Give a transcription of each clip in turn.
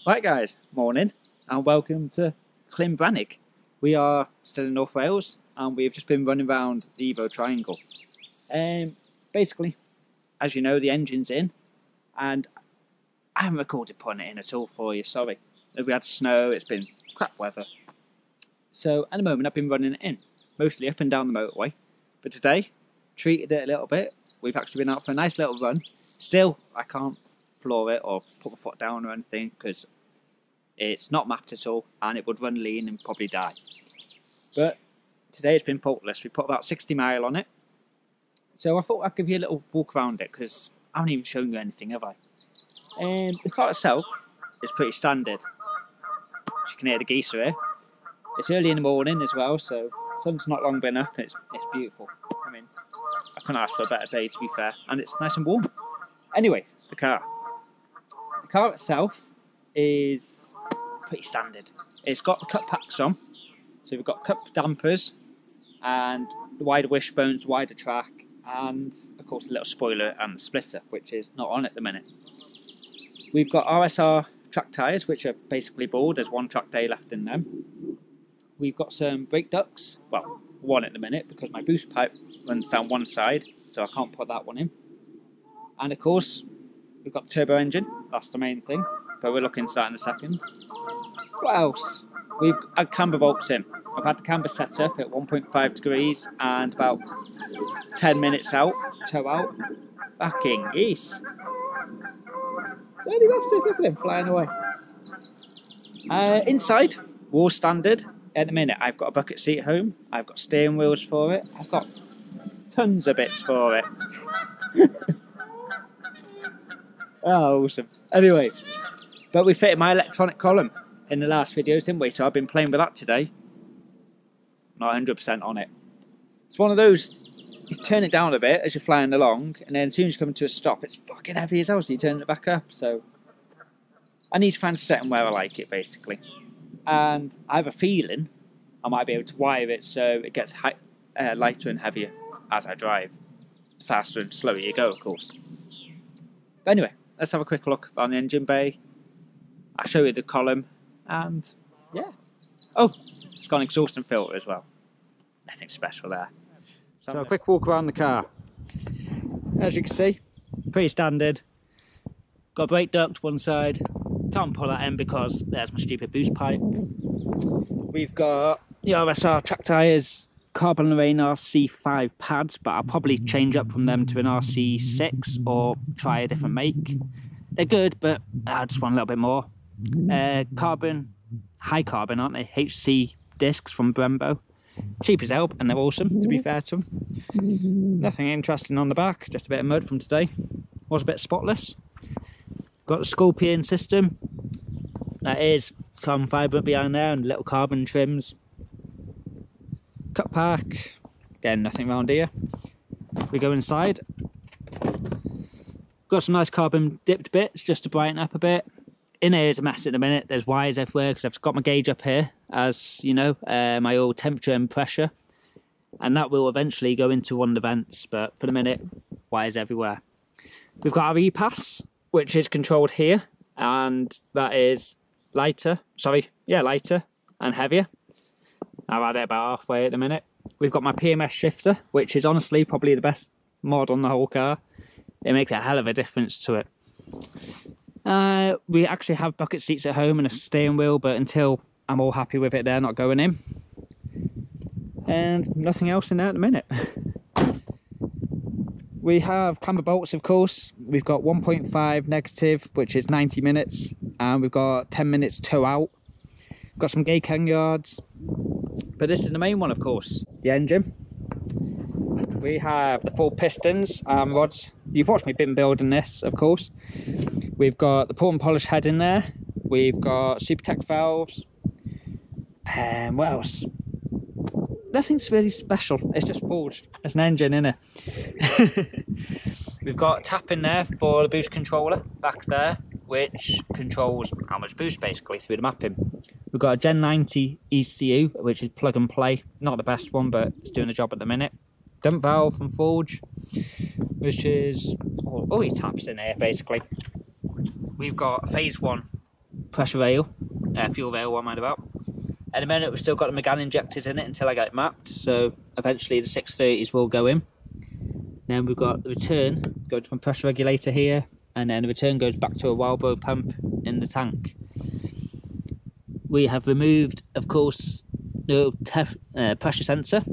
Right guys, morning and welcome to Clynbrannig. We are still in North Wales and we've just been running around the Evo Triangle. Basically, as you know, the engine's in and I haven't recorded putting it in at all for you, sorry. We had snow, it's been crap weather. So at the moment I've been running it in, mostly up and down the motorway. But today, treated it a little bit. We've actually been out for a nice little run. Still, I can't floor it or put my foot down or anything because it's not mapped at all and it would run lean and probably die. But today it's been faultless. We put about 60 mile on it. So I thought I'd give you a little walk around it because I haven't even shown you anything, have I? The car itself is pretty standard. As you can hear the geese are here. It's early in the morning as well, so the sun's not long been up and it's beautiful. I mean, I couldn't ask for a better day to be fair, and it's nice and warm. Anyway, the car. The car itself is pretty standard. It's got the cut packs on, so we've got cup dampers and the wider wishbones, wider track, and of course a little spoiler and the splitter, which is not on at the minute. We've got RSR track tyres, which are basically bald. There's one track day left in them. We've got some brake ducts, well, one at the minute because my boost pipe runs down one side, so I can't put that one in. And of course, we've got the turbo engine, that's the main thing, but we'll look into that in a second. What else? We've had camber bolts in. I've had the camber set up at 1.5 degrees and about 10 minutes out, toe out. Fucking geese. Bloody bastards, look at them flying away. Inside, wall standard. At the minute, I've got a bucket seat at home. I've got steering wheels for it. I've got tons of bits for it. Oh, awesome. Anyway, but we fitted my electronic column in the last videos, didn't we? So I've been playing with that today. Not 100% on it. It's one of those, you turn it down a bit as you're flying along, and then as soon as you come to a stop, it's fucking heavy as hell, so you turn it back up. So I need to find a setting where I like it, basically. And I have a feeling I might be able to wire it so it gets lighter and heavier as I drive. The faster and slower you go, of course. But anyway, let's have a quick look on the engine bay. I'll show you the column, and yeah. Oh, it's got an exhaust and filter as well. Nothing special there. So a quick walk around the car. As you can see, pretty standard. Got a brake duct one side. Can't pull that in because there's my stupid boost pipe. We've got the RSR track tyres, Carbon Lorraine RC5 pads, but I'll probably change up from them to an RC6 or try a different make. They're good, but I just want a little bit more. Carbon, high carbon, aren't they? HC discs from Brembo. Cheap as hell, and they're awesome, to be fair to them. Nothing interesting on the back, just a bit of mud from today. Was a bit spotless. Got the Scorpion system. That is carbon fibre behind there and little carbon trims. Cut pack. Again, nothing around here. We go inside. Got some nice carbon dipped bits just to brighten up a bit. In here is a mess at the minute. There's wires everywhere because I've got my gauge up here, as you know, my old temperature and pressure. And that will eventually go into one of the vents, but for the minute, wires everywhere. We've got our E-Pass, which is controlled here, and that is lighter and heavier. I've had it about halfway at the minute. We've got my PMS shifter, which is honestly probably the best mod on the whole car. It makes a hell of a difference to it. We actually have bucket seats at home and a steering wheel, but until I'm all happy with it, they're not going in. And nothing else in there at the minute. We have camber bolts, of course. We've got 1.5 negative, which is 90 minutes, and we've got 10 minutes toe out. Got some gate lanyards, but this is the main one, of course, the engine. We have the full pistons and rods. You've watched me been building this, of course. We've got the port and polish head in there. We've got Supertech valves. And what else? Nothing's really special, it's just forged. There's an engine in it. We've got a tap in there for the boost controller back there, which controls how much boost basically through the mapping. We've got a Gen 90 ECU, which is plug and play. Not the best one, but it's doing the job at the minute. Dump valve from Forge, which is all he taps in here basically. We've got a phase 1 pressure rail, fuel rail, what am I about? At the minute we've still got the Megane injectors in it until I get it mapped, so eventually the 630s will go in. Then we've got the return, goes from pressure regulator here, and then the return goes back to a Wildbro pump in the tank. We have removed, of course, the pressure sensor,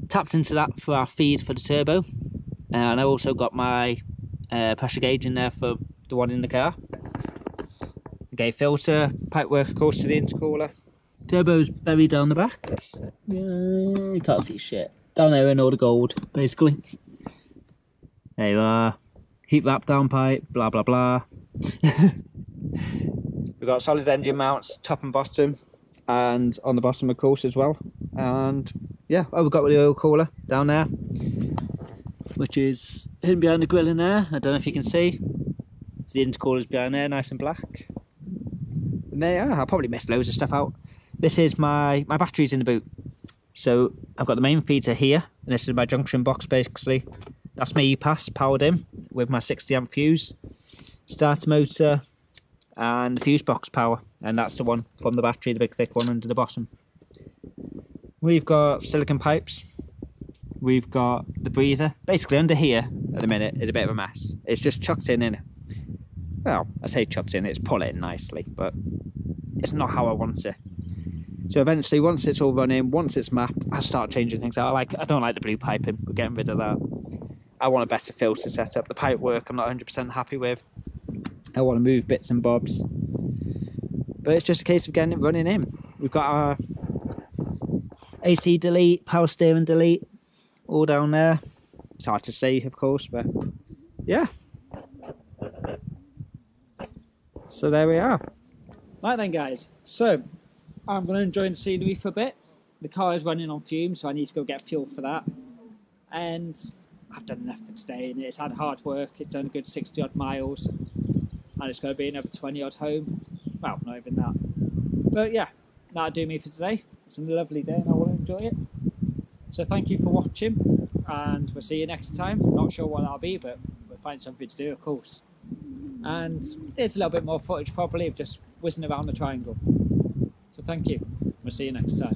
tapped into that for our feed for the turbo, and I also got my pressure gauge in there for the one in the car. Okay, filter, pipe work of course to the intercooler. Turbo's buried down the back. You can't see shit. Down there in all the gold, basically. There you are. Heat wrap down pipe, blah blah blah. We've got solid engine mounts, top and bottom, and on the bottom of course as well. And yeah, oh, we've got the oil cooler down there, which is hidden behind the grill in there. I don't know if you can see. The intercooler's behind there, nice and black. And there you are. I'll probably miss loads of stuff out. This is my batteries in the boot. So I've got the main feeder here, and this is my junction box basically. That's my E-Pass powered in with my 60 amp fuse, starter motor, and the fuse box power, and that's the one from the battery, the big thick one under the bottom. We've got silicon pipes, we've got the breather. Basically under here at the minute is a bit of a mess. It's just chucked in it. Well, I say chucked in, it's pulled in nicely, but it's not how I want it. So eventually, once it's all running, once it's mapped, I'll start changing things out. I don't like the blue piping, we're getting rid of that. I want a better filter setup. The pipe work I'm not 100% happy with. I want to move bits and bobs. But it's just a case of getting it running in. We've got our AC delete, power steering delete, all down there. It's hard to see, of course, but yeah. So there we are. Right then guys, so I'm going to enjoy the scenery for a bit. The car is running on fumes, so I need to go get fuel for that. And I've done enough for today, and it's had hard work. It's done a good 60 odd miles, and it's going to be another 20 odd home. Well, not even that. But yeah, that'll do me for today. It's a lovely day and I will enjoy it. So thank you for watching, and we'll see you next time. Not sure what that'll be, but we'll find something to do, of course. And there's a little bit more footage probably of just whizzing around the triangle. So thank you. We'll see you next time.